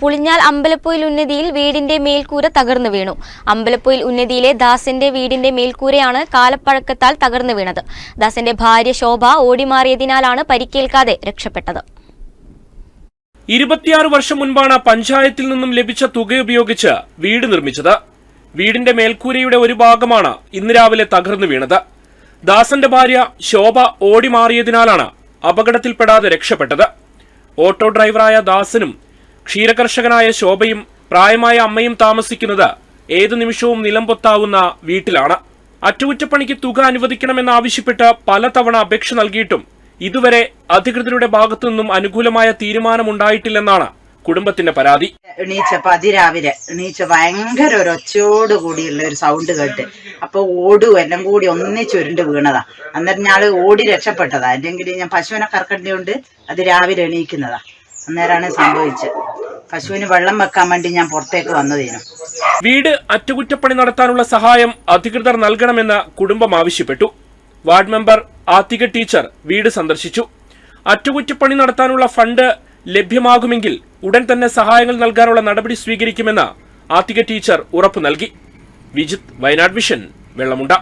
പുളിഞ്ഞാൽ അമ്പലപ്പൊയിൽ ഉന്നതിയിൽ വീടിന്റെ മേൽക്കൂര തകർന്നു വീണു. അമ്പലപ്പൊയിൽ ഉന്നതിയിലെ ദാസന്റെ വീടിന്റെ മേൽക്കൂരയാണ് കാലപ്പഴക്കത്താൽ തകർന്നു വീണത്. ദാസന്റെ ഭാര്യ ശോഭ ഓടിമാറിയതിനാലാണ് പരിക്കേൽക്കാതെ രക്ഷപ്പെട്ടത്. 26 വർഷം മുൻപാണ് പഞ്ചായത്തിൽ നിന്നും ലഭിച്ച തുക ഉപയോഗിച്ച് വീട് നിർമ്മിച്ചത്. വീടിന്റെ മേൽക്കൂരയുടെ ഒരു ഭാഗമാണ് ഇന്ന് രാവിലെ തകർന്നു വീണത്. ദാസന്റെ ഭാര്യ ശോഭ ഓടിമാറിയതിനാലാണ് അപകടത്തിൽപ്പെടാതെ രക്ഷപ്പെട്ടത്. ഓട്ടോ ഡ്രൈവറായ ദാസനും ക്ഷീരകർഷകനായ ശോഭയും പ്രായമായ അമ്മയും താമസിക്കുന്നത് ഏതു നിമിഷവും നിലംപൊത്താവുന്ന വീട്ടിലാണ്. അറ്റകുറ്റപ്പണിക്ക് തുക അനുവദിക്കണമെന്നാവശ്യപ്പെട്ട് പലതവണ അപേക്ഷ നൽകിയിട്ടും ഇതുവരെ അധികൃതരുടെ ഭാഗത്തുനിന്നും അനുകൂലമായ തീരുമാനമുണ്ടായിട്ടില്ലെന്നാണ് കുടുംബത്തിന്റെ പരാതി. എണീച്ചപ്പോ അതിരാവിലെ ഭയങ്കര ഒരു ഒച്ചയോട് കൂടിയുള്ള ഒരു സൗണ്ട് കേട്ട് അപ്പൊ ഓടും എല്ലാം കൂടി ഒന്നിച്ചുരുണ്ട് വീണതാ. അന്നേരം ഞാള് ഓടി രക്ഷപ്പെട്ടതാ. അല്ലെങ്കിൽ ഞാൻ പശുവിനെ കറക്കേണ്ടതുകൊണ്ട് അത് രാവിലെ എണീക്കുന്നതാ. അന്നേരമാണ് സംഭവിച്ചത്. പശുവിന് വെള്ളം വെക്കാൻ വേണ്ടി ഞാൻ പുറത്തേക്ക് വന്നതേനു. വീട് അറ്റകുറ്റപ്പണി നടത്താനുള്ള സഹായം അധികൃതർ നൽകണമെന്ന് കുടുംബം ആവശ്യപ്പെട്ടു. വാർഡ് മെമ്പർ ആത്തിക ടീച്ചർ വീട് സന്ദർശിച്ചു. അറ്റകുറ്റപ്പണി നടത്താനുള്ള ഫണ്ട് ലഭ്യമാകുമെങ്കിൽ ഉടൻ തന്നെ സഹായങ്ങൾ നൽകാനുള്ള നടപടി സ്വീകരിക്കുമെന്ന് ആത്തിക ടീച്ചർ ഉറപ്പു നൽകി. വിജിത്ത്, വയനാട് വിഷൻ, വെള്ളമുണ്ട.